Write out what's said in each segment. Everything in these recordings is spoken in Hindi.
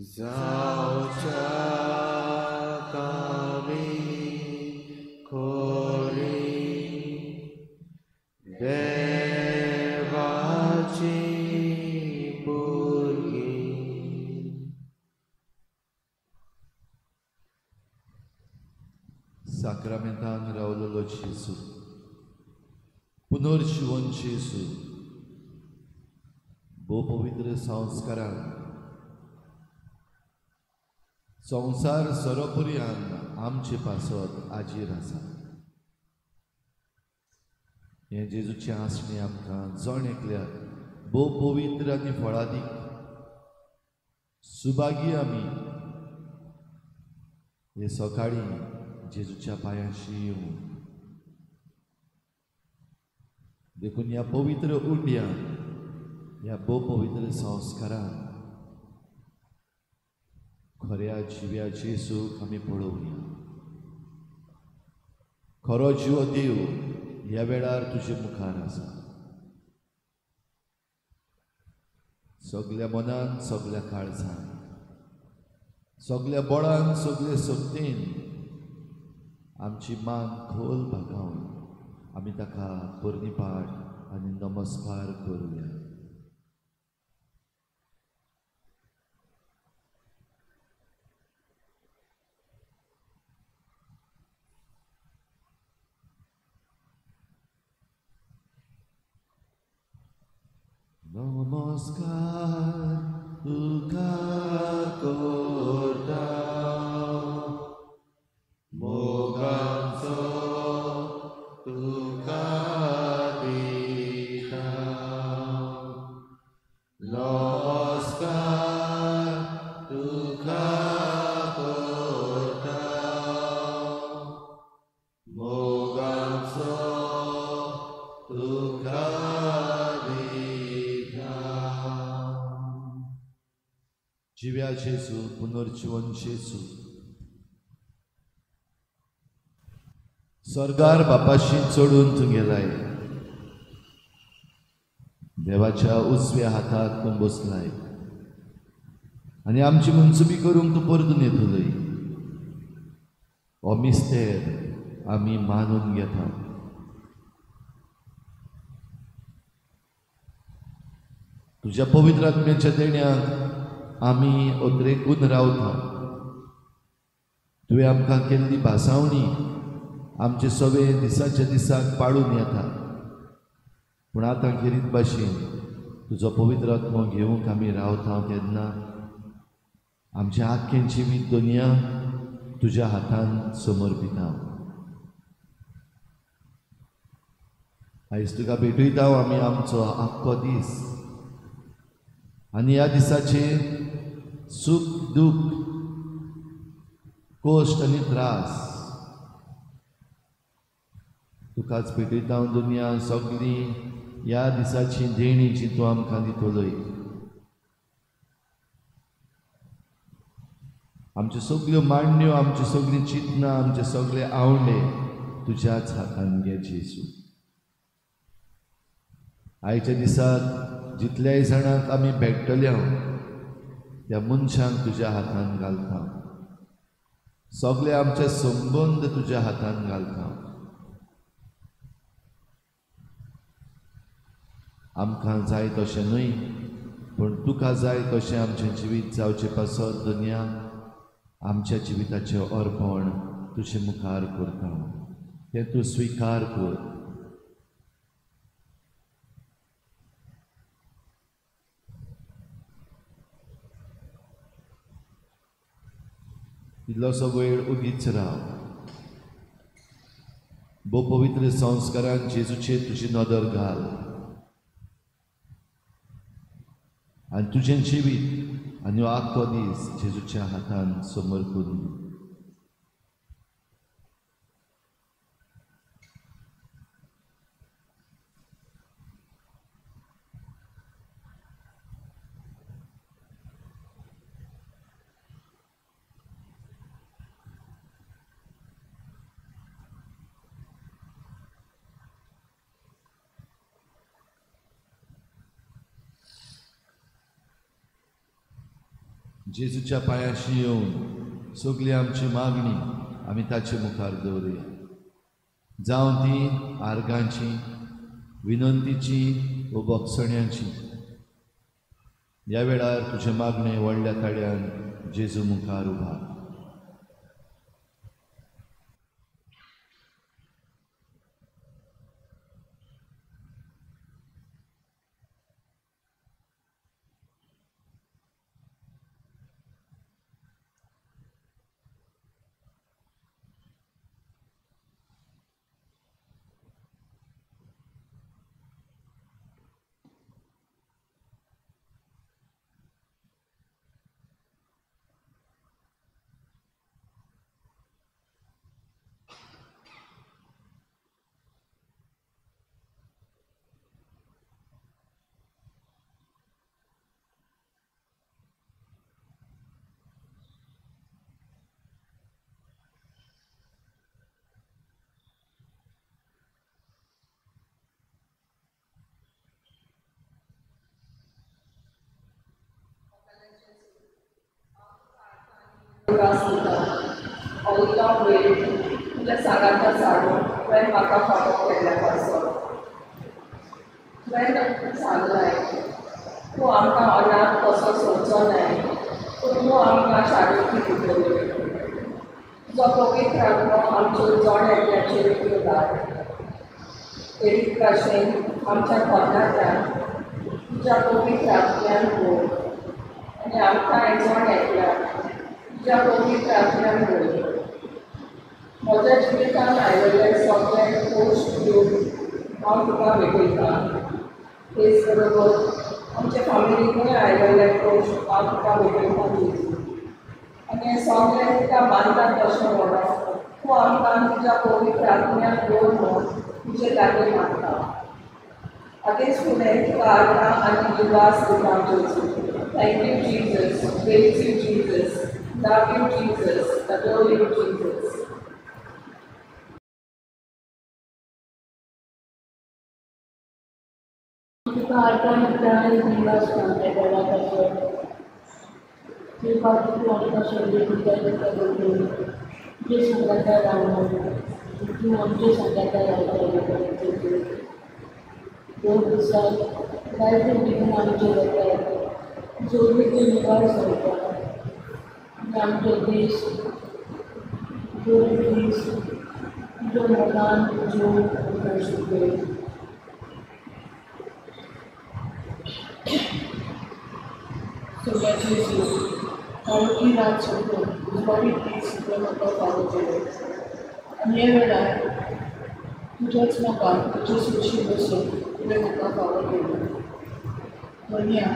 जावच्या कामी खोरी देवाची भुरगीं. साक्रामेंतान रावलोलो जेजू, पुनर्जीवन जेजू, भोव पवित्र संस्कारान संसार सरोपर्यान आमचे पासत आजीर आसा. हे जेजूची आसणी आमकां जण एकल्याक भोव पवित्र आनी फळादीक सुभागी आमी हे सकाळी जेजूच्या पांयाशी येवं देखून ह्या पवित्र उंड्यान ह्या भोव पवित्र संस्कारान खऱ्या जिव्या जेजूक आमी पळोवया. खरो जीव देव ह्या वेळार तुजे मुखार आसा. सगळ्या मनान, सगळ्या काळजान, सगळ्या बळान, सगळे सत्तेन आमची मान खोल भागावन आमी ताका परनिपाट आनी नमस्कार करूया. नमस्कार तुका करता, मोगाचो तुका दिता. नमस्कार तुका करता, मोगाचो तुका जिव्या जेजू, पुनर्जीवन जेजू, स्वर्गार बापाशी चढून तूं गेलाय. देवाच्या उजव्या हाताक तूं बसलाय आनी आमची मनसुबी करूंक तूं परतून येतलय. हो मिस्तेर आमी मानून घेता. तुज्या पवित्र आत्म्याच्या देण्याक आमी ओद्रेकून रावता. तुवें आमकां केल्ली भासावणी आमचे सवे दिसाच्या दिसाक पाळून येता. पूण आतां खेरीत भाशेन तुजो पवित्र आत्मो घेवंक आमी रावता तेन्ना आमचें आख्खें जिवीत दुनिया तुज्या हातान समर्पिता. आयज तुका भेटयता आमी आमचो आख्खो दीस आनी ह्या दिसाचे सुख दुख, कोश्ट आनी त्रास तुकाच भेटयता. दुनिया सगळी ह्या दिसाची देणी जी तूं आमकां दितलय. आमच्यो सगळ्यो मांडण्यो, आमची सगळीं चिंतनां, आमचे सगळे आवडे तुज्याच हातान घे जेजू. आयच्या दिसाक जितल्याय जाणांक आमी भेटतल्या त्या मनशांक तुज्या हातान घालता. सगळे आमचे संबंद तुज्या हातान घालता. आमकां जाय तशें न्हय पूण तुका जाय तशें आमचें जिवीत जावचें पासत दुनिया आमच्या जिविताचें अर्पण तुजे मुखार करता. तें तूं स्विकार कर. इल्लोसो वेळ उगीच राव. भोव पवित्र संस्कारान जेजूचेर तुजी नदर घाल आनी तुजें जिवीत आनी आख्खो दीस जेजूच्या हातान समर्पून दी. जेजूच्या पांयाशी येवन सगली आमची मागणी आमी ताचे मुखार दवरुया, जावं ती आर्गांची, विनंतीची व बोगसण्याची. ह्या वेळार तुजे मागणे व्हडल्या ताड्यान जेजू मुखार उबार. Olika वेळ तुझ्या सांगाता साडून तुवें म्हाका फावो केल्ल्या पासून तुवें सांगलाय तूं आमकां अनाथ कसो सोडचो न्हय, पूण तूं आमकां शाळेची दितली. तुजो पवित्र आत्मो आमच्यो जण एकल्याचेर उदार. तेच भाशेन आमच्या पोरणांतल्यान तुज्या पवित्र आत्म्यान भर आनी आमकां जण एकल्याक तुज्या पवित्र आत्म्यान भर. म्हज्या जिवितांत आयिल्ले सगळे गोश्ट घेवन हांव तुका भेटयतां. तेच बरोबर आमच्या फॅमिलीकूय आयिल्ले गोश्ट हांव तुका भेटयतां जेजू. आनी हें सगळें तुका बांदता तशें व्हरोन तूं आमकां तुज्या पवित्र आत्म्यान दवर म्हूण तुजे लागीं मागता. हाचेच फुडें तुका आदार आनी दिवास दिता जेजू. Thank you Jesus, praise you Jesus, love you Jesus, adore you Jesus. तुका आतां आनी दिवास सांगता देवा तशें ती फावटी तूं आमकां सगळी दिता बरोबर तुजे सांगाता रावना तूं आमचे सांगाता रावता दोन दिसाक जायते दिवन आमचे जाता जोडवी ते निवास जाता आनी आमचे दीस दोन दीस तुज्या मोगान तुज्यो शिकय. सगळ्याची काळोखी रात सोडून बरी दीस तुवें म्हाका फावो केलो आनी हे वेळार तुज्याच मोगान तुजे सुशी बसून तुवें म्हाका फावो केलो. धन्या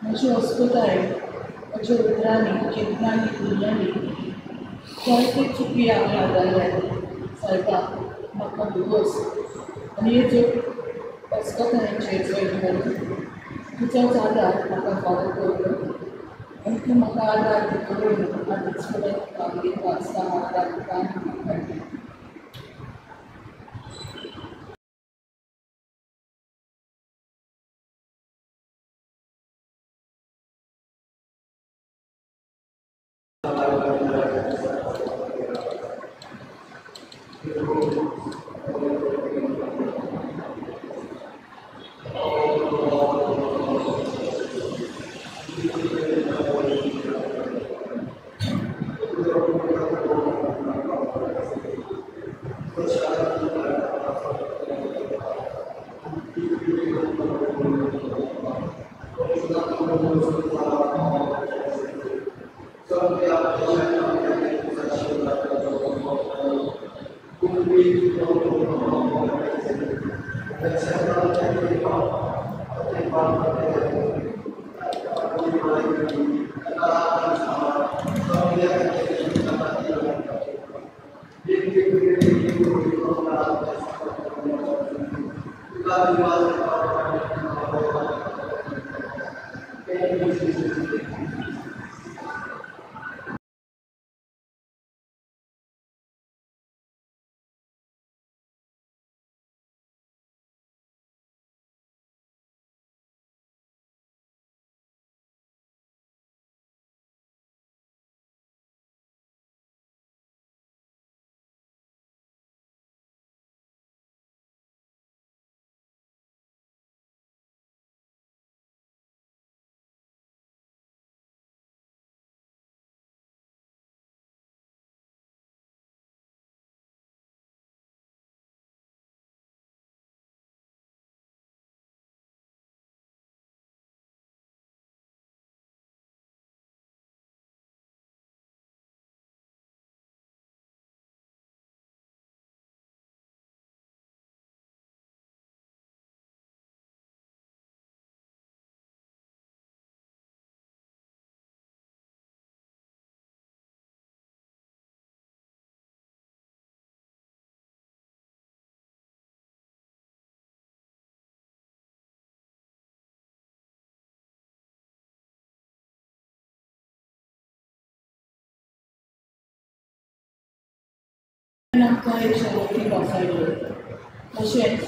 म्हजी अस्पताय म्हज्या उतरांनी चिंतनांनी भुरग्यांनी जायते चुकी हांवें आदारल्यात सारका म्हाका दिवस आनी हे जग अस्पतायांचेर जैन घालून तुजोच आदार म्हाका फावो करलो आनी तूं म्हाका आदार दितलो आदींच फुडें तुका गीत वाचता आदार तुका आमकां एक शाळेची वासायलो तशेंच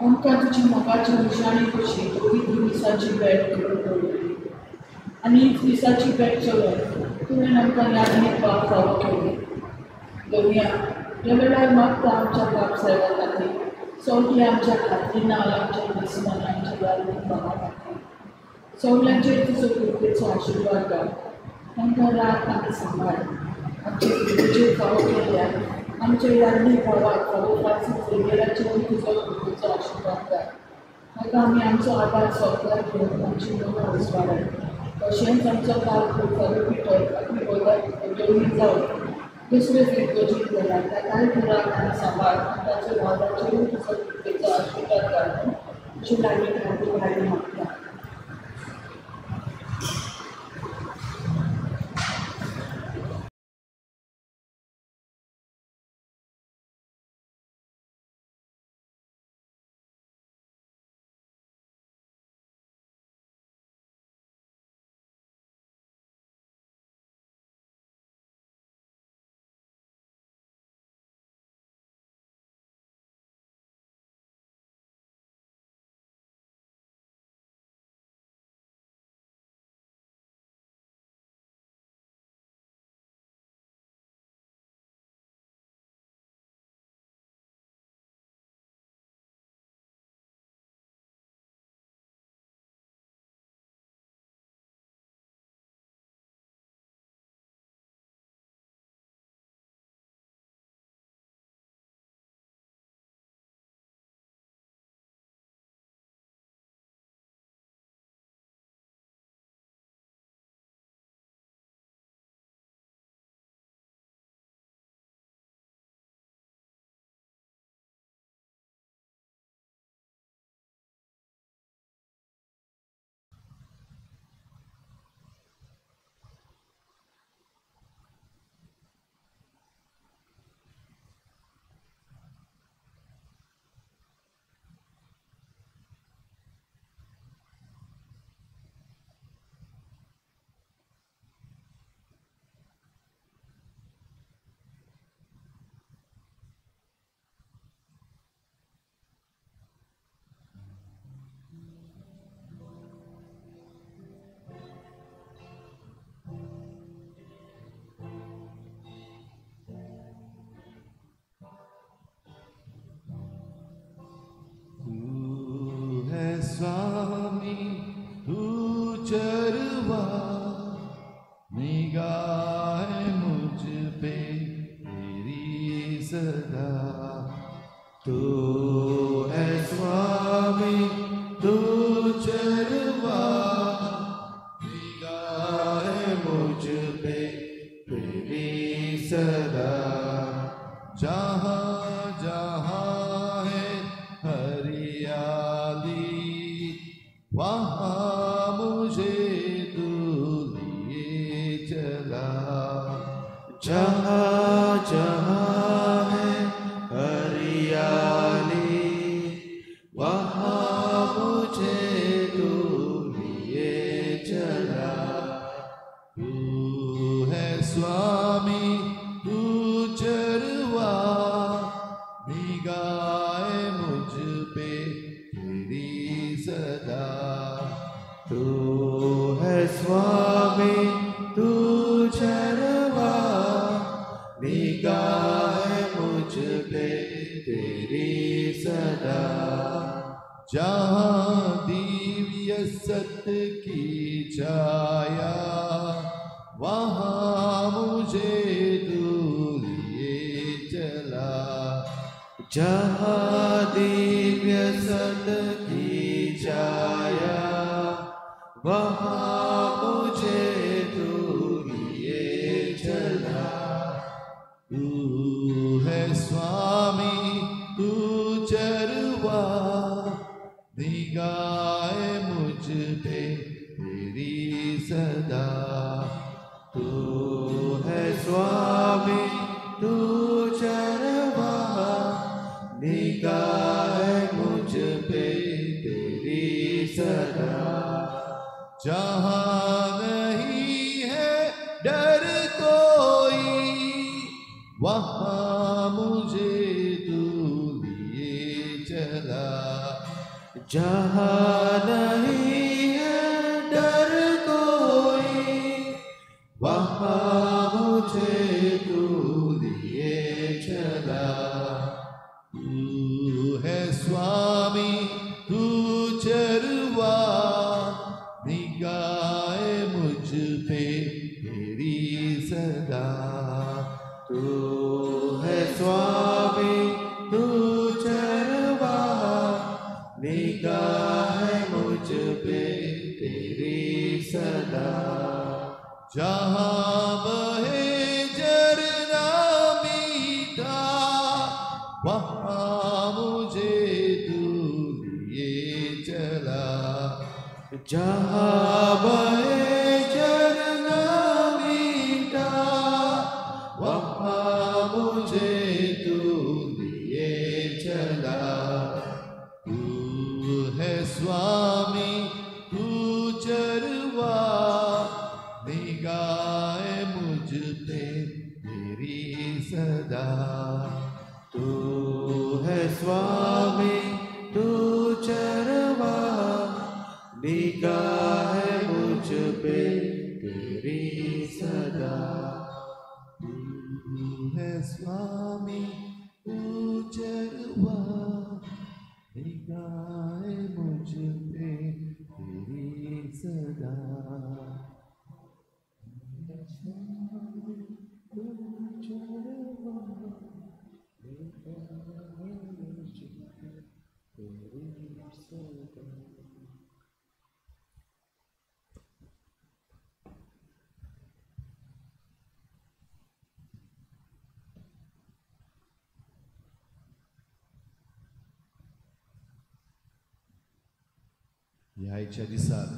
आमकां तुजी मोगाची निशाणी कशी दोगी दिसाची भेट करून दवरली आनी दिसाची भेट चलत तुवें आमकां यादीक बाब फावो केली दोनया ह्या वेळार मागता आमच्या बाब साहेबा खातीर सगळीं आमच्या खातीर नाल आमच्या दुस्मानांच्या यादीक बाबा खातीर सगळ्यांचेर तुजो कृपेचो आशिर्वाद घाल तांकां रात आनी सांबाळ आमचे कृपेचेर फावो केल्या आमच्या यादीक भावाक फावो फासी जगेराचेर तुजो कृपेचो आशिर्वाद घाल ताका आमी आमचो आदार सोंपल्यार घेवन आमची मनां विस्वाडय तशेंच आमचो बाब खरो पिटर आपली उद्योगी जावन दुसरे फिरगोजीत गेला ताकाय पुराक आनी सांबाळ ताच्या वादाचेरूय तुजो कृपेचो आशिर्वाद घाल अशी लागीं खातीर हाडून मागता स्वामी तू चरवा निगाह मुझ पे तेरी सदा तू है स्वामी तू चरवा निगाह मुझ पे तेरी सदा जहाँ जहाँ है हरियाली वहाँ मुझे तू लिए चला जहाँ जहाँ है हरियाली वहाँ मुझे तू लिए चला तू है स्वामी तू चरवा निगाह मुझ पे तेरी सदा तू है स्वामी तू चरवा निगाह मुझ पे तेरी सदा जहाँ दिव्य सत्य की छाया वहाँ मुझे तू लिए चला जहाँ दिव्य सत्य की छाया वहाँ मुझे तू लिए चला तू है स्वामी तू चरवा निगाह मुझ पे तेरी सदा तू है स्वामी तू चरवा निगाह मुझ पे तेरी सदा जहाँ नहीं है डर कोई वहाँ पे तेरी सदा। तू है स्वामी तू चरवाहा, निगाह है मुझ पे तेरी सदा। जहाँ बहे झरना मीठा, वहाँ मुझे तू लिए चला। जहाँ बहे झरना मीठा, वहाँ मुझे तू लिए चला। तू है स्वामी तू चरवा, निगाह मुझ पे तेरी सदा। तू है स्वामी तू चरवा, निगाह मुझ पे तेरी सदा। तू है स्वामी तू चरवा, निगाह मुझ पे तेरी सदा। ह्याच्या दिसाक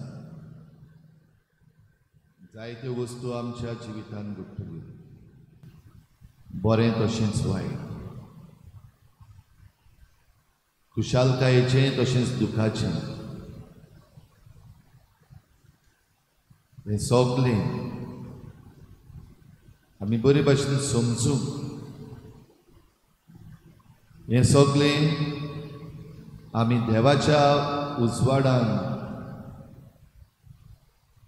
जायत्यो वस्तू आमच्या जिवितान घडटल्यो, बरें तशेंच वायट, खुशालकायेचें तशेंच दुखाचें। हें सगळें आमी बरे भाशेन समजून हें सगळें आमी देवाच्या उजवाडान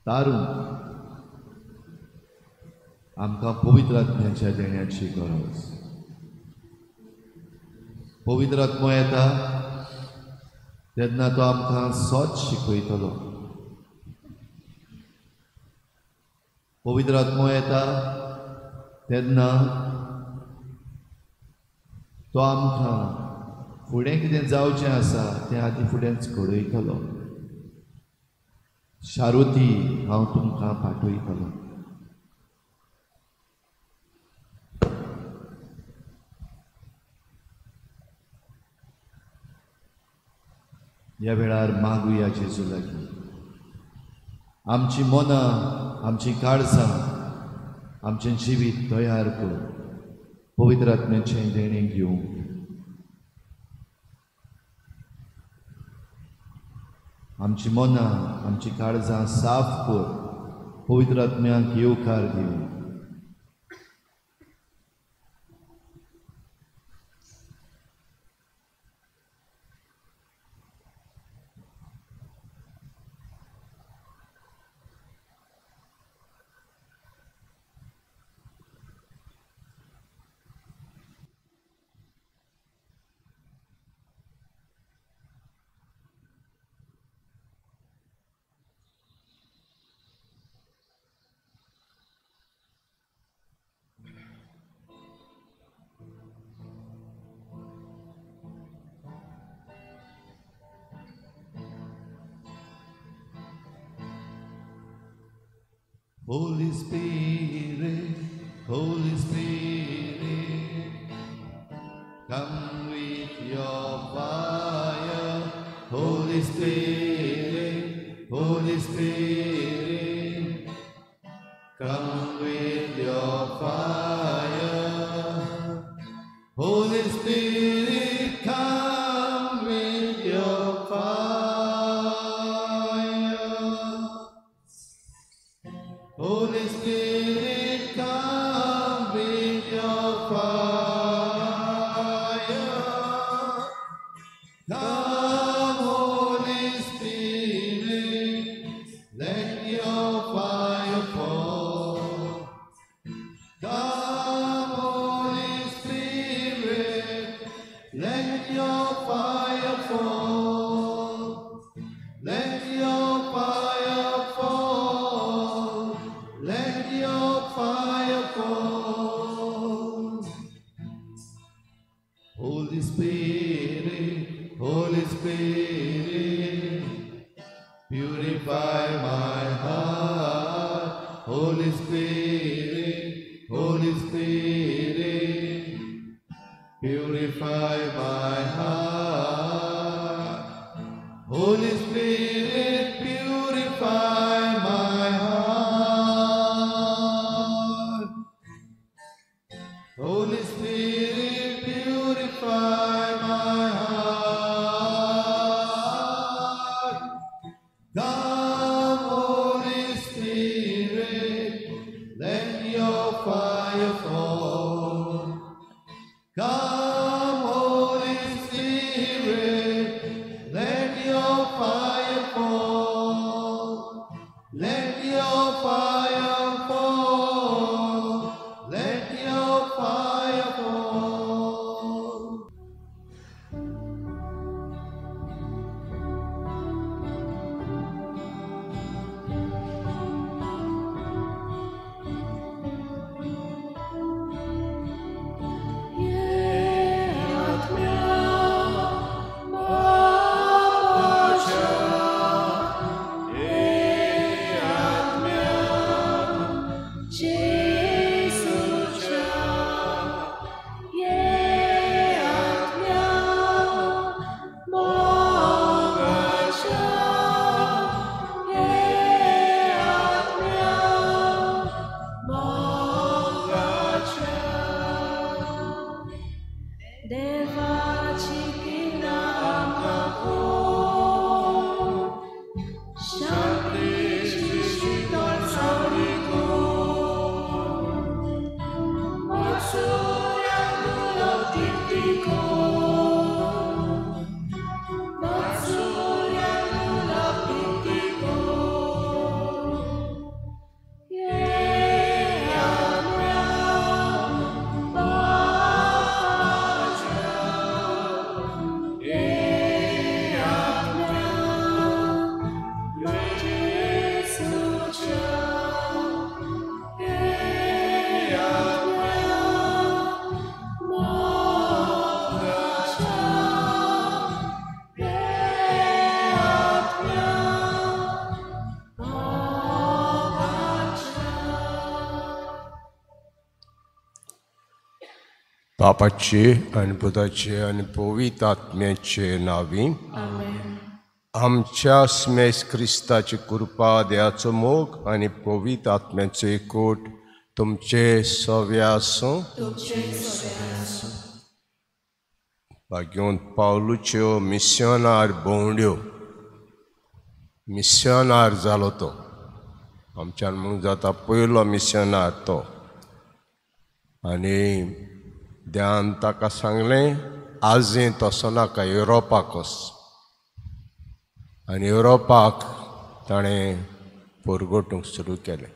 तारून आमकां पवित्र आत्म्याच्या देण्याची गरज। पवित्र आत्मो येता तेन्ना तो आमकां सच शिकयतलो। पवित्र आत्मो येता तेन्ना तो आमकां फुडें कितें जावचें आसा तें आदी फुडेंच घडयतलो। शारुती हांव तुमकां पाठयतलो। ह्या वेळार मागुया जेजू लागीं आमची मनां, आमची काळजां, आमचें जिवीत तयार कर पवित्र आत्म्याचें देणें घेवंक। आमची मनां, आमची काळजां साफ कर पवित्र आत्म्याक येवकार दिवंक। Holy Spirit, Holy Spirit, come with your fire. Holy Spirit, Holy Spirit, come with your fire. Holy Spirit, come with your fire. Holy Spirit, come with your fire. Come, Holy Spirit, let your fire fall. Come, Holy Spirit, let your fire fall. Let your fire fall. Holy Spirit, Holy Spirit, purify my heart. Holy Spirit, purify my heart. Holy Spirit, purify my heart. Come, Holy Spirit, let your fire fall. Come, Holy Spirit, let your fire fall. Let your fire fall. Let your fire fall. बापाचे आणि पुताचे आणि पवित्र आत्म्याचे नावी आमच्या स्मेस क्रिस्ताची कृपा देवाचो मोग आणि पवित्र आत्म्याचो एकूट तुमचे सव्या आसूं. भाग्योन पावलुच्यो मिस्योनार भोंवड्यो मिस्योनार जालो तो आमच्यान म्हणून जाता पयलो मिस्योनार तो. आनी देवान ताका सांगलें आजय तसो नाका युरोपाक वच. आनी युरोपाक ताणें परगोटूंक सुरू केलें.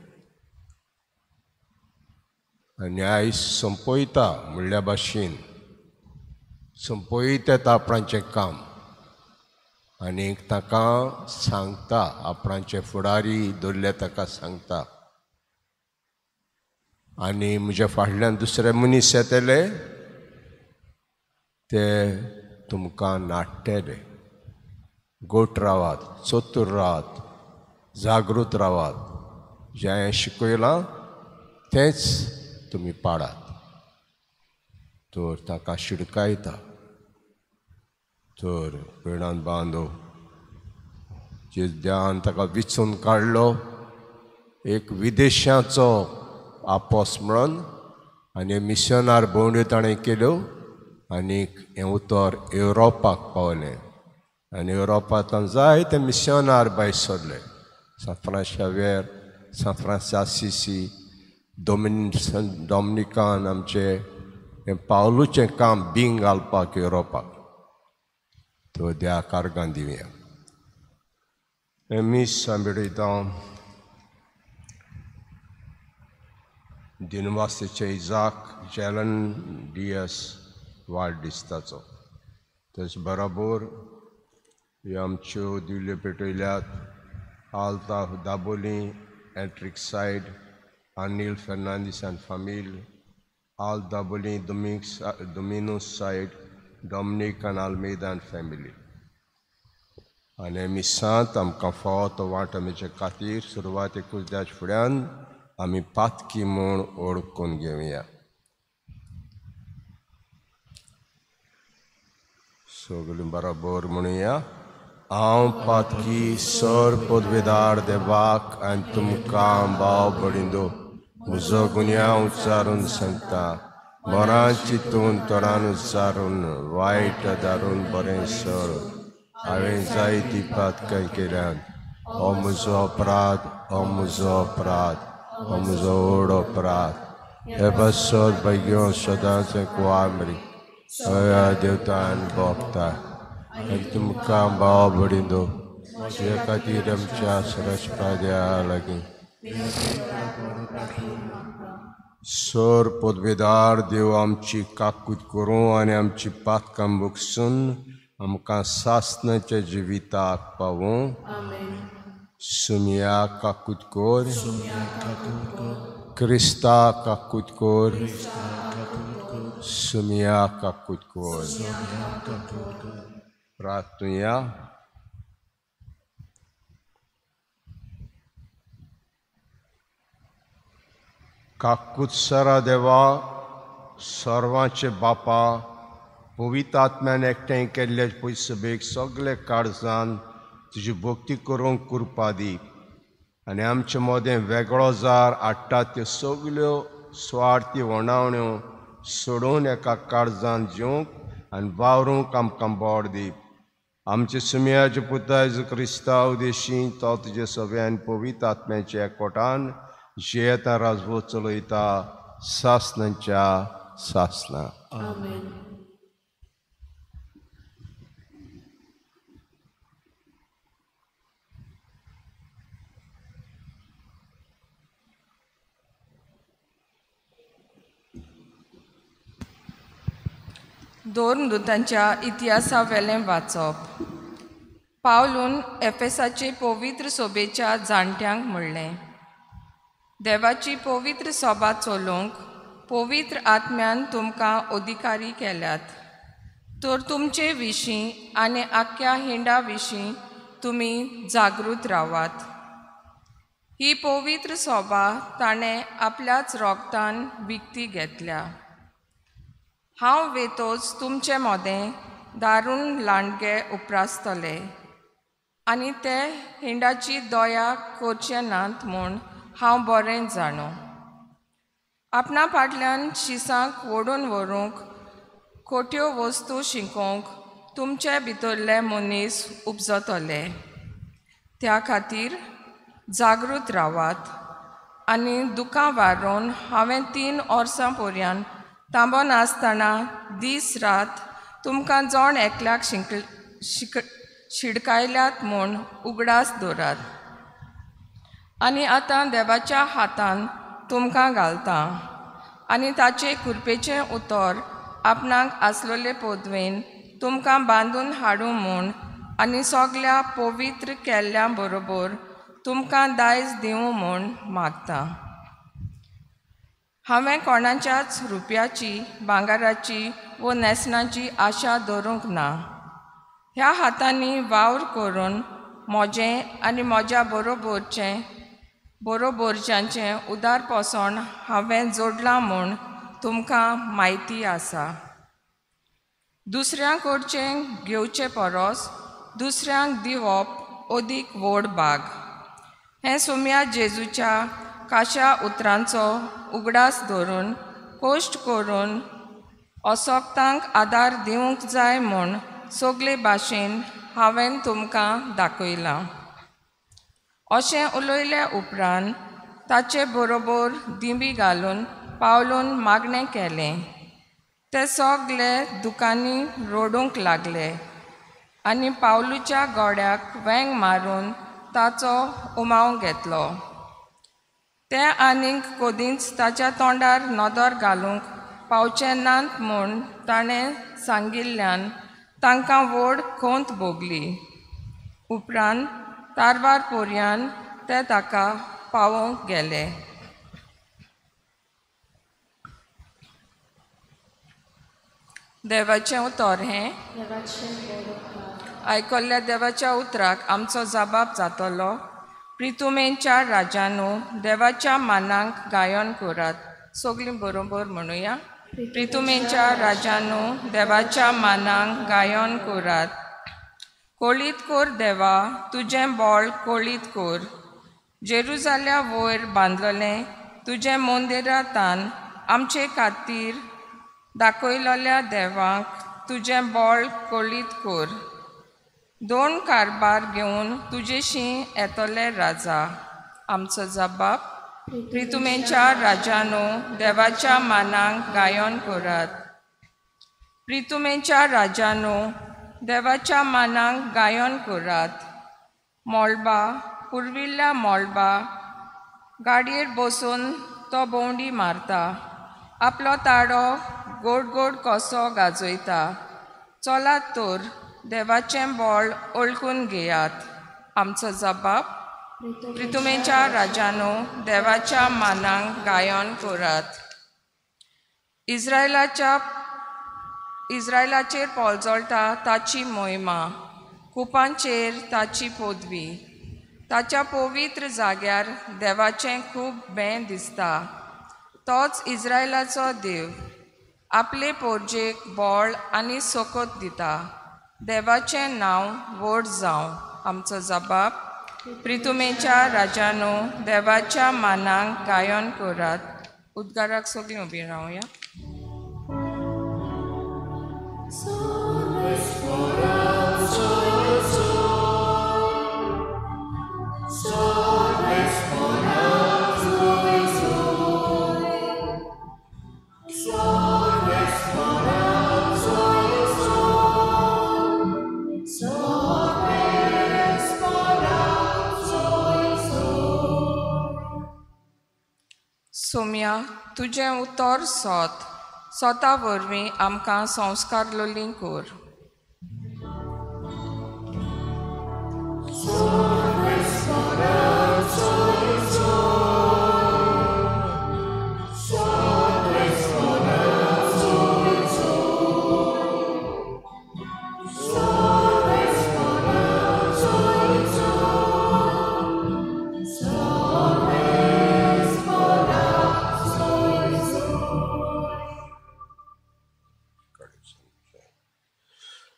आनी आयज संपयता म्हणल्या भाशेन संपयता आपणाचें काम आनी ताका सांगता आपणाचे फुडारी दवरले ताका सांगता. आनी म्हज्या फाटल्यान दुसरे मनीस येतले ते तुमकां नाडटले. गोट रावात, चतूर रावात, जागृत रावात. जें हांवें शिकयलां तेंच तुमी पाडात. तर ताका शिडकायता. तर पेडान बांदो जे देवान ताका विचून काडलो एक विदेशाचो आपोस म्हणून. आनी मिशनार भोंवड्यो ताणें केल्यो आनीक हें उतर युरोपाक पावलें. आनी युरोपांतल्यान जायते मिशनार भायर सरले. सान फ्रांस शावेर, सान फ्रांस आसिसी, डॉमिनिकान आमचें हें पावलुचें काम बिंग घालपाक युरोपाक. तो देवा कारगां दिवया. मीस सांबिडयता दिनवासेचे इजाक जेलन डियस वाडदिसताचो. तेच बरोबर ह्यो आमच्यो दिवल्यो पेटयल्यात. आल्ता दाबोली, एट्रिक सायड, अनिल फेर्नांदीस एंड फामील, आल Dabolim, Domino's side, Dominic and Almeida and family. आनी मिसांत आमकां फावो तो वांटो मेचे खातीर सुरवातेकूच देवाच्या फुड्यान आमी पातकी म्हूण ओळखून घेवया. सगळीं बरोबर म्हणुया. हांव पातकी सर पदवेदार देवाक आनी तुमकां भाव भयणींनो म्हजो गुन्यांव उच्चारून सांगता. बरां चिंतून तोरान उच्चारून वायट दारून बरें सर हांवें जायती पातकाय केल्यात. हो म्हजो अपराध, हो म्हजो अपराध, हो म्हजो व्हड अपराध. हे बसत बेगीन सदांच कुवामरी देवतान भोगता. आनी तुमकां भाव भयणींनो म्हजे खातीर आमच्या सरस्पाद्या लागीं सर पदवेदार देव आमची काकूट करूं आनी आमची पातकां भोगसून आमकां सासणाच्या जिविताक पावूं. सुमया काकूट कोर, क्रिस्ता काकूट कोर, सुमया काकूट कोर. प्रार्थुया. काकूट सरा देवा, सर्वांचे बापा, पवित्र आत्म्यान एकठांय केल्ले पळय सभेक सगळे काळजान तुजी भक्ती करूंक कृपा दी. आनी आमचे मदें वेगळो जार हाडटा त्यो सगल्यो स्वार्थी वणावण्यो सोडून एका काळजान जिवंक आनी वावरूंक आमकां बोड दी. आमचे सुमयाचे पुता जेजू क्रिस्ता उदेशी तो तुजे सभेन पवित्र आत्म्याच्या एकवटान जियेता राजवो चलयता सासणांच्या सासणां. दोन दूतांच्या इतिहासा वेलें वाचप. पावलून एफेसाचे पवित्र सोबेच्या जाणट्यांक म्हणलें, देवाची पवित्र सोबा चलोवंक पवित्र आत्म्यान तुमकां अधिकारी केल्यात. तर तुमचे विशीं आनी आख्या हिंडा विशीं तुमी जागृत रावात. ही पवित्र सोबा ताणें आपल्याच रोगतान विकती घेतल्या. हांव वेतोच तुमचे मोदें दारूण लांडगे उपरासतले आनी ते हिंडाची दया करचे नात म्हूण हांव बरें जाणो. आपणा फाटल्यान शिसांक ओडून व्हरूंक खोट्यो वस्तू शिकोवंक तुमचे भितरले मनीस उपजतले. त्या खातीर जागृत रावात. आनी दुखां वारून हांवें 3 वर्सां पर्यंत तांबो नासतना दीस रात तुमकां जोण एकल्याक शिडकायल्यात म्हूण उगडास दवरात. आनी आतां देवाच्या हातान तुमकां घालता आनी ताचे कृपेचें उतर आपणाक आसलोले पदवेन तुमकां बांदून हाडूं म्हूण आनी सगल्या पवित्र केल्ल्या बरोबर तुमकां दायज दिवं म्हूण मागता. हांवें कोणाच्याच रुपयाची, भांगाराची वो नेसनाची आशा दवरूंक ना. ह्या हातांनी वावर करून म्हजें आनी म्हज्या बरोबरच्यांचें उदार पोसण हांवें जोडलां म्हूण तुमकां म्हायती आसा. दुसऱ्यां कडचें घेवचे परस दुसऱ्यांक दिवप अदीक व्हड भाग. हें सुमया जेजूच्या काशा उतरांचो उगडास धरून कोश्ट करून असोक्तांक आदार दिवंक जाय म्हूण सगळे भाशेन हांवें तुमकां दाखयलां. अशें उलयले उपरांत ताचे बरोबर दिंबी घालून पावलून मागणें केलें. ते सगळे दुकांनी रोडूंक लागले आनी पावलूच्या गोड्याक वेंग मारून ताचो उमाव घेतलो. ते आनीक कोदींच ताच्या तोंडार नदर घालूंक पावचे नात म्हूण ताणें सांगिल्ल्यान तांकां व्हड खोंत भोगली. उपरांत तारवार पर्यंत ते ताका पावोवंक गेले. देवाचें उतर हें आयकल्ल्या देवाच्या उतराक आमचो जबाब जातलो. प्रितुमेंच्या राजानो देवाच्या मानांक गायन करात. सगळीं बरोबर म्हणुया. प्रितुमेंच्या राजानो देवाच्या मानांक गायन करात. कोळीत कोर देवा तुजें बोळ कोळीत कोर. जेरुजाल्या वयर बांदलेलें तुजें मंदिरांतान आमचे खातीर दाखयलेल्या देवाक तुजें बोळ कोळीत कोर. दोन कारभार घेवन तुजेशी येतले राजा. आमचो जबाब प्रितुमेंच्या राजानो देवाच्या मानांक गायन करात. प्रितुमेंच्या राजानो देवाच्या मानांक गायन करात. मोळबा पुर्विल्ल्या मोळबा गाडयेर बसून तो भोंवडी मारता. आपलो ताडो गोड गोड कसो गाजयता. चलात तर देवाचें बोळ ओळखून घेयात. आमचो जबाब प्रितुमेंच्या राजानो देवाच्या मानांक गायन करात. इस्रायलाचेर पोलजोळटा ताची मोहिमा. कुपांचेर ताची पदवी. ताच्या पवित्र जाग्यार देवाचें खूब बें दिसता. तोच इस्रायलाचो देव आपले पोरजेक बोळ आनी सोकोत दिता. देवाचें नांव व्हड जावं. आमचो जबाब प्रितुमेंच्या राजानो देवाच्या मानांक गायन करात. उद्गाराक सगळीं उबीं रावया. सोम्या तुजें उतर सोत. स्वता वरवीं आमकां संस्कार लोलीं कोर.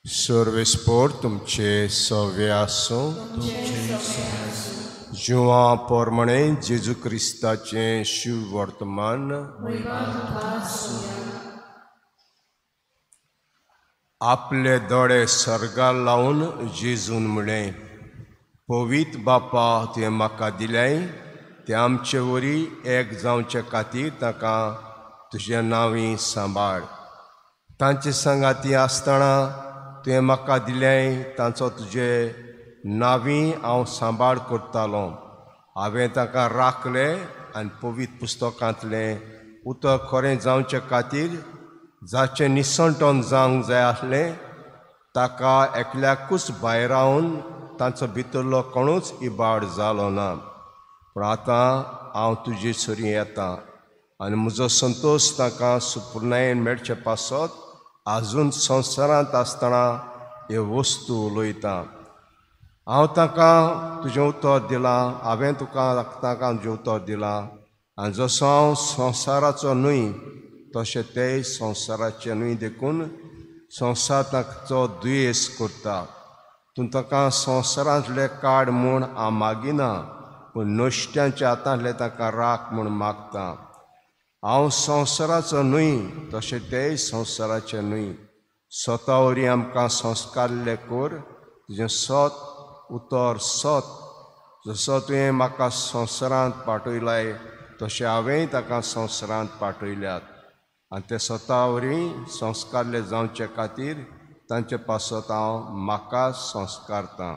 सर्वेस्पोर तुमचे सव्य आसूं. जिवा पोरमणे जेजू क्रिस्ताचें शिव वर्तमान आपले दोळे सर्गार लावन जेजून म्हळें, पवित्र बापा तुवें म्हाका दिलें तें आमचे वरी एक जावचे खातीर ताका तुजें नांवी सांबाळ. तांचे संगाती आसतना तुवें म्हाका दिलें तांचो तुजे नांवी हांव सांबाळ करतालों. हांवें ताका राखलें आनी पवित्र पुस्तकांतलें उतर खरें जावचे खातीर जाचें निसंटोन जावंक जाय आसलें ताका एकल्याकूच भायर रावन तांचो भितरलो कोणूच इबाड जालो ना. पूण आतां हांव तुजे सरी येतां आनी म्हजो संतोश ताका सुपूर्णायेन मेळचे पासत आजून संवसारांत आसतना हे वस्तू उलयता. हांव ताका तुजें उतर दिलां. हांवें तुका ताका तुजें उतर दिलां. आनी जसो हांव संवसाराचो न्हय तशें तेय संवसाराचें न्हय देखून संवसार ताचो दुयेस करता. तूं ताका संवसारांतले काड म्हूण हांव मागिना, पूण नश्ट्यांच्या हातांतले ताका राख म्हूण मागता. हांव संवसाराचो न्हय तशें तेय संवसाराचें न्हय. स्वता वरी आमकां संस्कारले कोर. तुजें सत उतर सत. जसो तुवें म्हाका संवसारांत पाठयलाय तशें हांवेंय ताका संवसारांत पाठयल्यात. आनी ते स्वता वरी संस्कारले जावचे खातीर तांचे पासत हांव म्हाका संस्कारतां.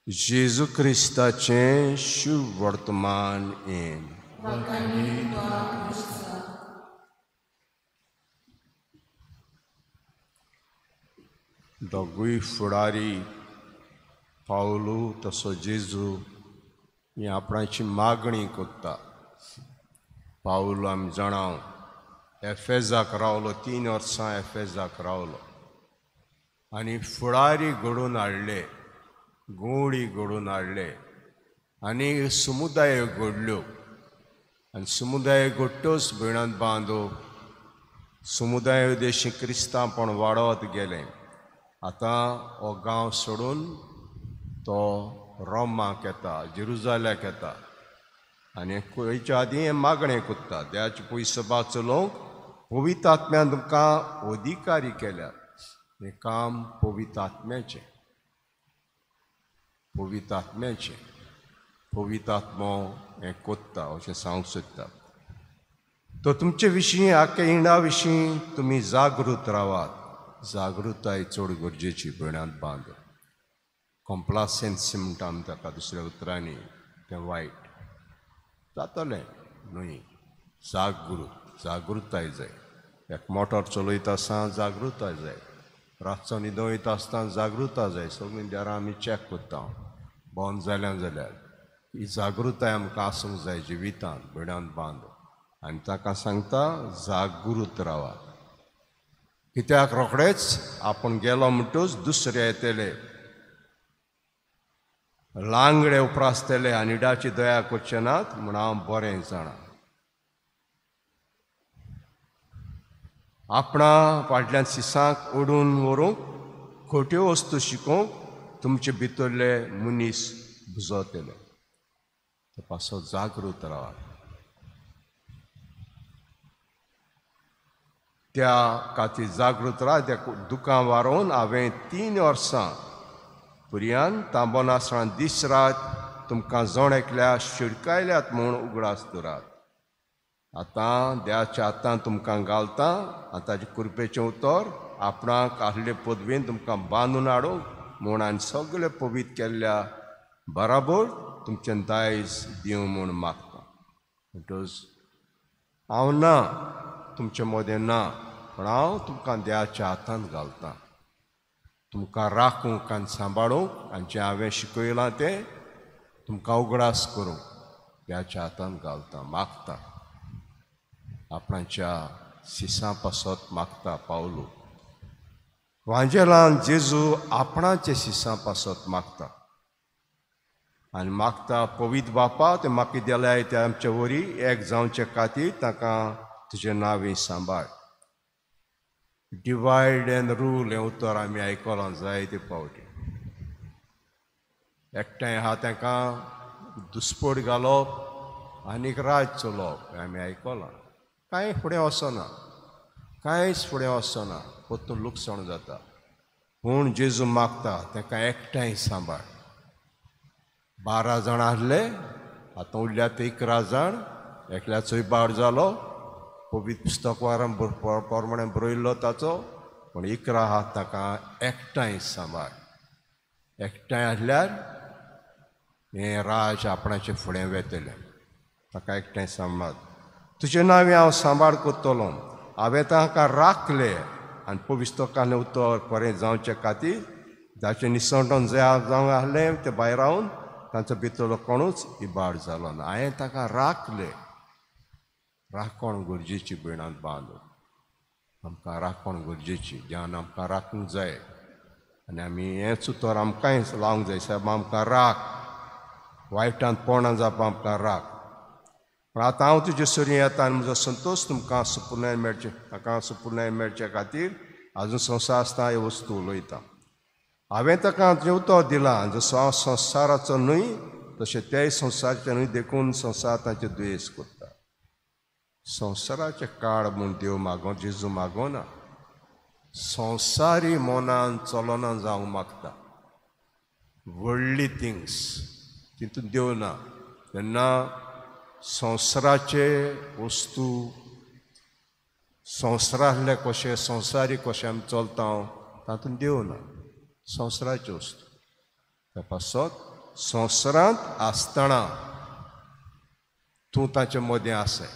जेजू क्रिस्ताचें शुभ वर्तमान येन. दोगूय फुडारी पावलू तसो जेजू ही आपणाची मागणी करता. पावलू आमी जाणाव एफेजाक रावलो. 3 वर्सां एफेजाक रावलो आनी फुडारी घडोवन हाडले. गोळी घडून हाडले आनी समुदाय घडल्यो आनी समुदाय घडट्योच भयणांत बांदो समुदाय देशी क्रिस्तांवपण वाडत गेलें. आतां हो गांव सोडून तो रोमाक येता, जेरुजाल्याक येता आनी खंयच्या आदीं हें मागणें कोत्ता देवाची पयसभा चलोवंक पवित्र आत्म्यान तुमकां अधिकारी केल्यात. हें काम पवित्र आत्म्याचें, पवित्र आत्म्याचें. पवित्र आत्मो हें कोत्ता अशें सांगूंक सोदता. तो तुमचे विशीं आख्या इंडा विशीं तुमी जागृत रावात. जागृताय चड गरजेची भयणांत बांद. कॉम्प्लासेन्सी म्हणटा आमी ताका दुसऱ्या उतरांनी, तें वायट जातलें न्हय. जागृताय जाय. एक मोटर चलयता आसतना जागृताय जाय. रातचो न्हिदो वयता आसतना जागृताय जाय. सगळीं दारां आमी चॅक कोत्ता बंद जाल्यां जाल्यार. ही जागृताय आमकां आसूंक जाय जिवितांत भयणांत बांद. आनी ताका सांगता जागृत रावा. कित्याक रोखडेच आपूण गेलो म्हणटूच दुसरे येतले, लांगडे उपरासतले आनी इडाची दया करचे नात म्हूण हांव बरें जाणा. आपणा फाटल्यान सिसांक ओडून व्हरूंक खोट्यो वस्तू शिकोवंक तुमचे भितरले मनीस बुजवतले. तो पासो जागृत रावा. त्या खातीर जागृत राव. त्या दुकान वारोवन हांवें 3 वर्सां पर्यंत तांबोनासतना दीस रात तुमकां जण एकल्या शिडकायल्यात म्हूण उगडास दवरात. आतां देवाच्या हातान तुमकां घालता आनी ताचे कृपेचें उतर आपणाक आहले पदवेन तुमकां बांदून हाडूंक म्हूण आनी सगळे पवित्र केल्ल्या बराबर तुमचें दायज दिवं म्हूण मागता. म्हणटच हांव ना तुमचे मदें ना, पूण हांव तुमकां देवाच्या हातान घालतां. तुमकां राखूंक आनी सांबाळूंक आनी जें हांवें शिकयलां तें तुमकां उगडास करूंक देवाच्या हातान घालता. मागता आपणाच्या सिसां पासत मागता. पावलो वांजेलान जेजू आपणाचे सिसां पासत मागता आनी मागता पवित्र बापा तें म्हाका दिल्याय ते आमचे वरी एक जावचे खातीर ताका तुजें नांव सांबाळ. डिवायड एंड रूल हें उतर आमी आयकलां जायते फावटी. एकठांय आहा तांकां दुस्पट घालप आनीक राज चलोवप हें आमी आयकलां. कांय फुडें वचना, कांयच फुडें वचना, परतून लुकसाण जाता. पूण जेजू मागता तांकां एकठांय सांबाळ. 12 जाण आसले, आतां उरल्यात 11 जाण. एकल्याचोय बाड जालो, पवित्र पुस्तक वारान प्रमाणे बरयल्लो ताचो. पूण 11 आहा ताका एकठांय सांबाळ. एकठांय आसल्यार हें राज आपणाचे फुडें वेतलें. ताका एकठांय सांबाळ. तुजें नांव हांव सांबाळ करतलो. हांवें तांकां राखलें आनी पुस्तकांतलें उतर बरें जावचे खातीर जाचें निसंडून जावंक आसलें तें भायर रावन तांचो भितरलो कोणूच इबाड जालो ना. हांवें ताका राखलें. राखण गरजेची भयणांत बांदून. आमकां राखण गरजेची. देवान आमकां राखूंक जाय आनी आमी हेंच उतर आमकांय लावंक जाय. साहेब आमकां राख, वायटांत पोरणां जावपा आमकां राख. पूण आतां हांव तुजे सोरी येता आनी म्हजो संतोश तुमकां सुपूर्णाय मेळचे, ताका सुपूर्णाय मेळचे खातीर आजून संवसार आसता ह्यो वस्तू उलयता. हांवें ताका तुजें उतर दिलां. जसो हांव संवसाराचो न्हय तशें तेय संवसाराचे न्हय देखून संवसार तांचे दुयेंस करता. संवसाराचे काळ म्हूण देव मागो जेजू मागोना. संवसारी मोनान चलना जावंक मागता. वर्ल्डली थिंग्स तितून देव ना. तेन्ना संवसाराचे वस्तू संवसारांतले कशे संवसारी कशें आमी चलता तातूंत देव ना. संवसाराच्यो वस्तू त्या पासत संवसारांत आसतना तूं ताचे मदें आसय.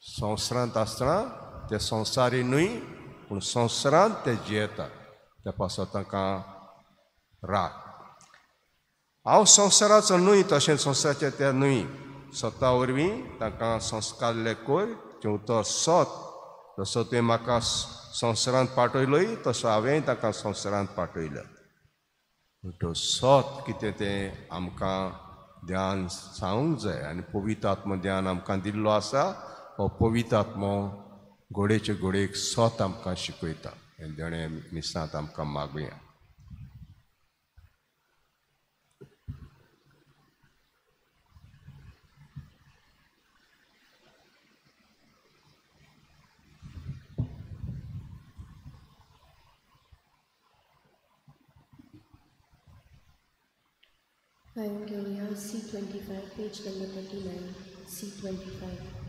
संवसारांत आसतना ते संवसारी न्हय पूण संवसारांत ते जियेतात. त्या पासत ताका राख. हांव संवसाराचो न्हय तशें संवसाराचें तें न्हय. स्वता वरवीं ताका संस्कारले कोर जें उतर सत. जसो तुवें म्हाका संवसारांत पाठयलोय तसो हांवें ताका संवसारांत पाठयल्या. तो सोत कितें तें आमकां ध्यान सांगूंक जाय आनी पवित्र आत्म ध्यान आमकां दिल्लो आसा हो पवित्र आत्मो घोडेचे घोडेक सोत आमकां शिकयता हें देणे मिसांत आमकां मागुया. Evangelia C25, page number 29, C25.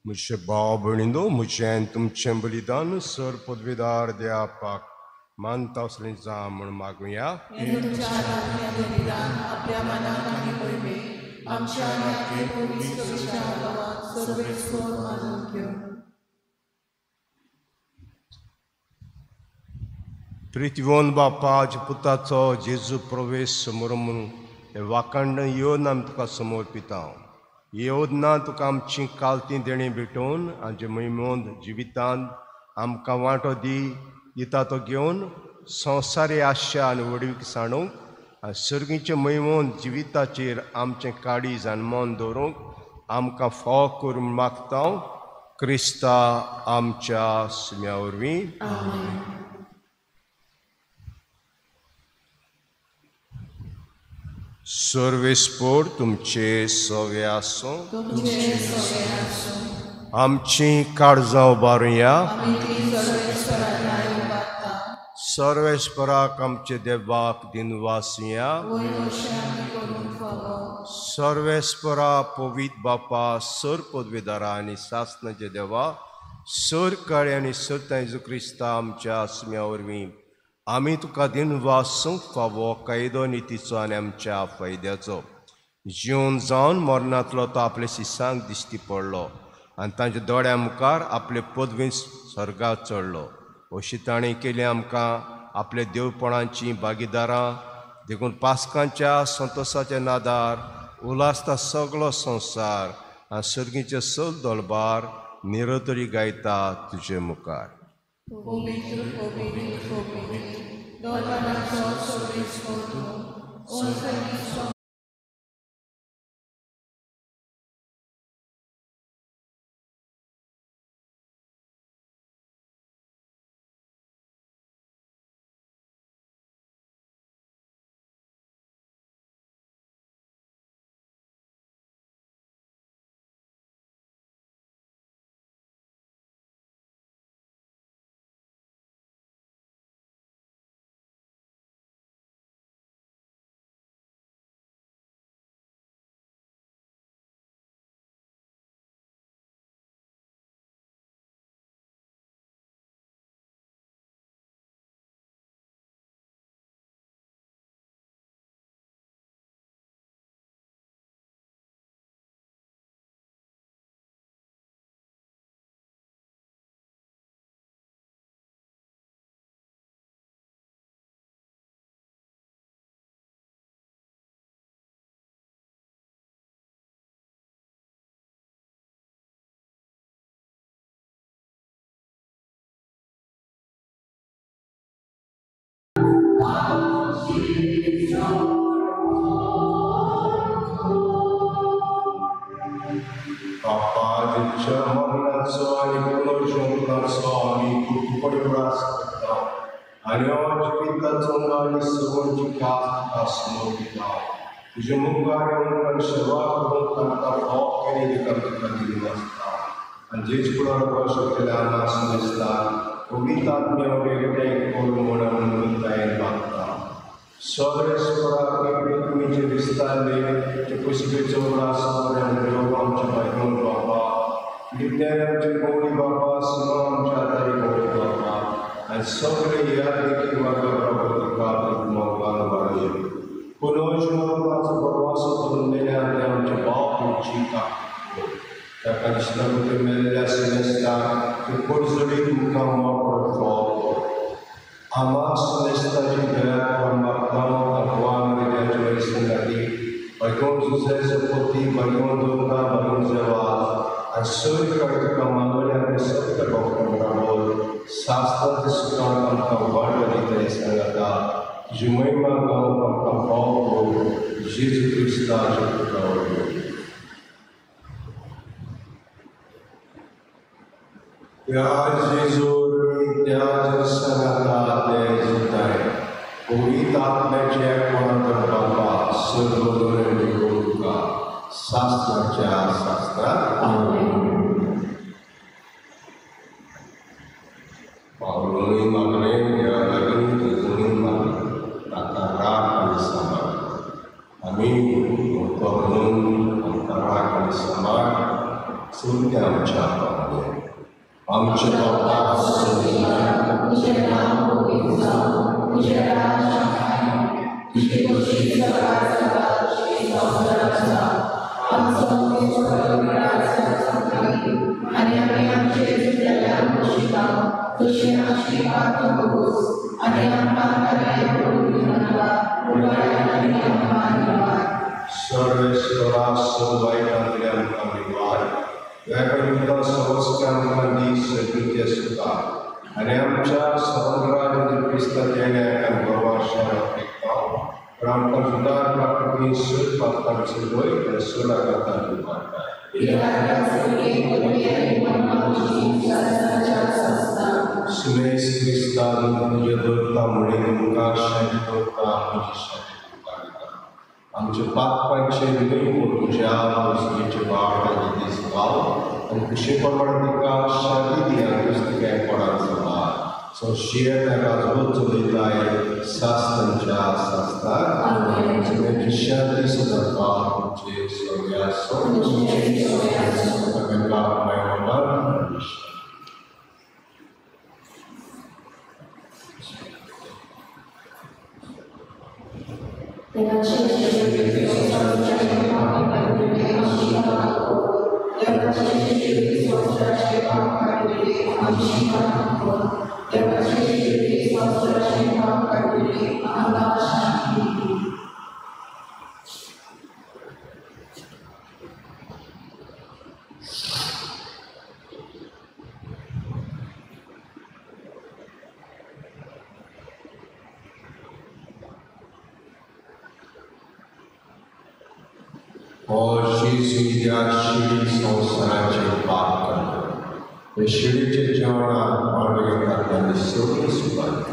म्हजे भाव भयणींनो, म्हजें तुमचें बलिदान सर पदवीदार देवापाक मानता असलें जा म्हण मागुया. प्रितीवोन बापाच्या पुताचो जेजू प्रवेश समोर म्हणून हे वाकंड येवन आमी तुका समर्पिता. येवदना तुका आमची कालती देणी भेटोवन आमचे मैमोन जिवितांत आमकां वांटो दिता तो घेवन संवसारी आशा आनी वडवीक साणूंक आनी सर्गीचे मैमोन जिविताचेर आमचें काळीज आनी मन दवरूंक आमकां फाव करून मागता. क्रिस्ता आमच्या सुम्या वरवीं. सर्वेस्पोर तुमचे सवे आसूं. आमची काळजां उबारुया. सर्वेस्पराक आमचे देवाक दिनवासिया. सर्वेस्परा पवित्र बापा सर पदवीदारा आनी सासणाचे देवा सर काळे आनी सत्य जेजू क्रिस्ता आमच्या आत्म्या वरवीं आमी तुका दिनवासूंक फावो कायदो नितीचो आनी आमच्या फायद्याचो जिवन जावन मरणांतलो तो आपल्या शिसांक दिश्टी पडलो आनी तांच्या दोळ्या मुखार आपले पदवी सर्गाक चडलो. अशी ताणें केली आमकां आपल्या देवपणांची भागीदारां देखून पास्कांच्या संतोशाच्या नादार उलासता सगळो संवसार आनी सर्गीचे सल दळबार निरतरी गायता तुजे मुखार. पडलास करता आनी जिविताचो आनी सवणची ख्यास्त आसमोर दिता तुजे मुखार येवन सेवा करून तांकां भोग केली दिता तुका दिली नासता आनी जेच कुणाक वर्ष केल्या नास दिसता पवित्र आत्म्या वेगळे करून म्हणून मुक्तायेन मागता सगळे स्वरा तुमी जे विस्तारले ते कुसबेचो रास आमच्या बायकोन बाबा विज्ञानाचे कोणी बाबा सुनो आमच्या आदारी कोणी बाबा आनी सगळे या देखील वर्गा प्रभुत्वाक मोगान वाडये पुनोज मोगाचो प्रवास करून दिल्या आनी आमचे बाप जिका ताका दिसता ते मेल्ल्या सिनेस्ता ते पडसडी तुमकां मोकळो फावो आमा सिनेस्ताची दया मागतां अगवान रिद्याचे वैसंगाती बायकोन जुजेचो पती बायकोन दोंगा बायकोन जेवाज आनी सर कडेन मागोल्या ते सत्य भक्तां राबोल शास्त्राचे सुखांत आमकां वाड दिता सांगता तुजी महिमा गावून आमकां फावो जेजू क्रिस्ताचे तुका त्या संगता ते जिताय पवित्र आत्म्याचे कोणाक बाबा सर्व तुका शास्त्राच्या शास्त्रात पावलोनी मागणे या लागून तुझून मागणे ताका राग आनी सांबाळ आमी भक्त म्हणून आमकां राग आनी सांबाळ सुरते आमच्या पावले आमचे बाबा तुझे नाम पवित्र जावं तुझे राज तुझी खुशी सकाळ सकाळ संसाराचा आमचो आनी आमी आमचे जिल्ल्यान खुशीता तुझे आशीर्वाद बघूस आनी आमकां कार्य करून आनी आमकां सर्वेश्वरा सर्वायकांतले आमकां विवाद व्याकरणिका संस्कारांनी सगळीचे सुद्धा आणि आमच्या समुद्राचे क्रिस्ताच्या प्रवाशाला पण आमकां सुदार प्राप्ती सुख पात्रांचे लोय सोडा करता सुमेश क्रिस्तान तुझे दोरता म्हणून तुमकां शांती दोरता आमची शांती आमचे पापांचे न्हय तुज्या वस्तूचे बाळाचे दीस गाव आनी खुशी प्रमाणे तिका शांती दी आनी तुका कोणाक सांबाळ सो शियर राजदूत चलयताय शास्त्रांच्या शास्त्राक तुमची शांती सदांचा तुमचे सगळ्या सगळ्यांका मायवार शिड्या शिडी संवसाराचे पाप करता शिडीचे जेवणात वांटो घेतात आनी सगळी सुपारी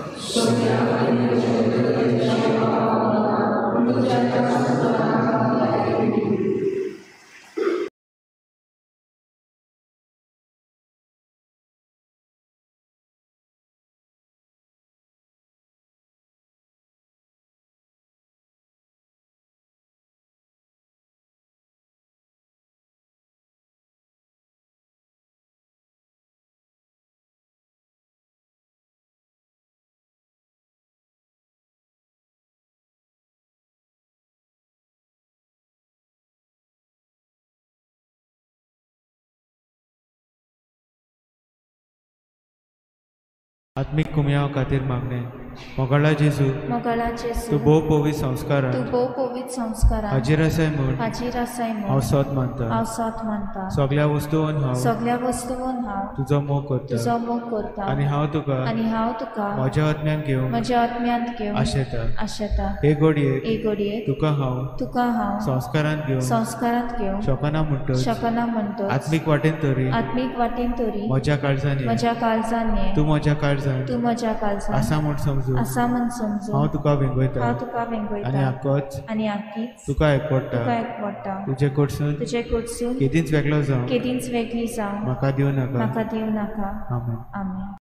आत्मीक कुमयाव खातीर मागणें मोगळा जेजू मोगळा जेजू तूं भोव पवित्र संस्कार तूं भोव पवित्र संस्कारांत हाजीर आसाय म्हूण हाजीर आसाय हांव म्हूण सोत मानता हांव सोत मानता सगळ्या वस्तूंन हांव सगळ्या वस्तूंन हांव तुजो मोग करता तुजो मोग करता आनी हांव तुका म्हज्या आत्म्यान घेवंक म्हज्या आत्म्यांत घेवंक आशेता आशेता हे घडयेक हे घडयेक तुका हांव संस्कारांत घेवंक शकना म्हणटच आत्मीक वाटेन तरी म्हज्या काळजांनी तूं म्हज्या काळजांत आसा म्हूण समजूं हांव तुका वेंगयता आनी आख्खीच तुका एकवडटा तुजे कडसून केदींच वेगळो जावं म्हाका दिवं नाका आमेन.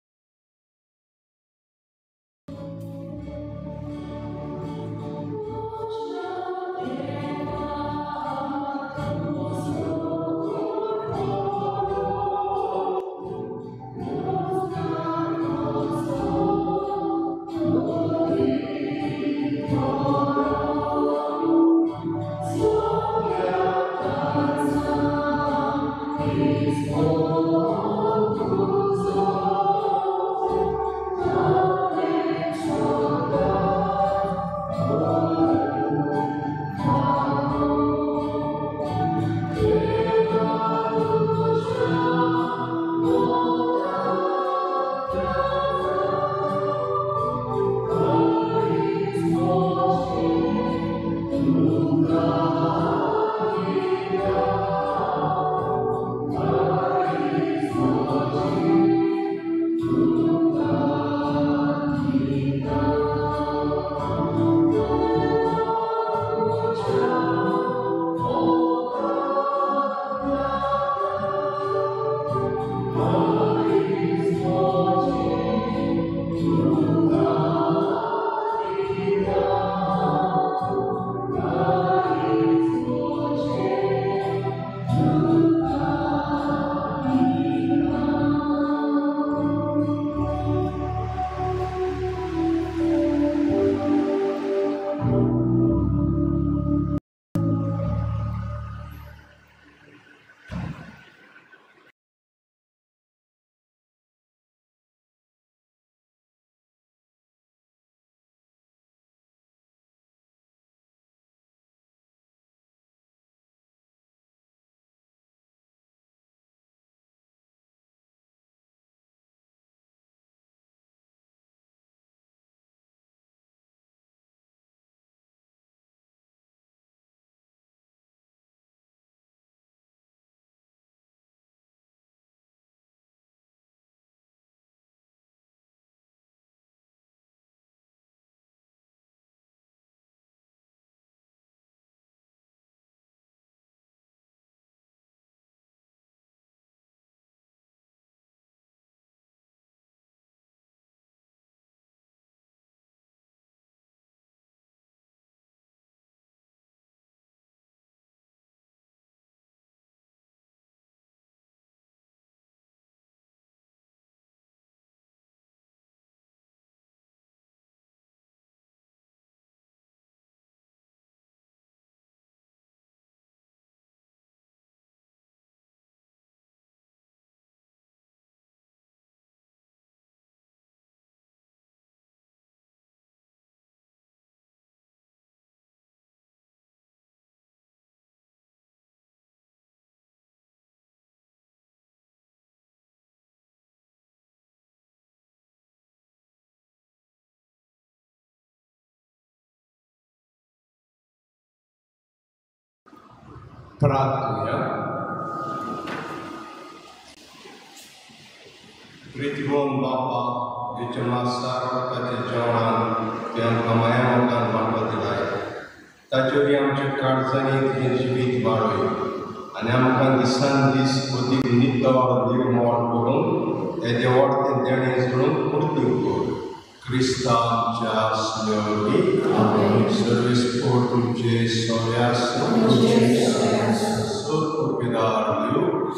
प्रार्थना प्रीतिमोन बापा जेच्या मासार ताच्या जेवणान ते आमकां माया मोगान वांटो दिलाय ताचेर आमच्या काळजांनी तुजें जिवीत वाडय आनी आमकां दिसान दीस अदीक नितळ निर्मळ करून हे देवार्थें देणे जळून पुर्तूय कर क्रिस्तांच्या स्नेही सर्वेस्पोर तुमचे सोव्यास Pilar Dio,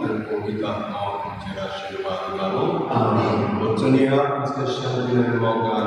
dan kita mau bicara syariat lalu. Amin. Bersedia discussion dengan Tuhan.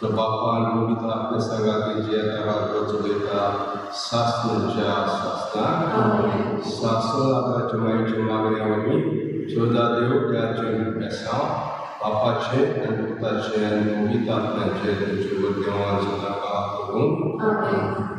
तो बापान पवित्र आपल्या संगाती जे आता चलयता शास्त्रांच्या शास्त्रांत शास्त्राच्या मागीच्या मागण्या वरवीं चोदा देव त्याचे पेसा बापाचे आणि पुताचे आणि पवित्र आत्म्याचे तुमचे देवान सदा करून आमेन.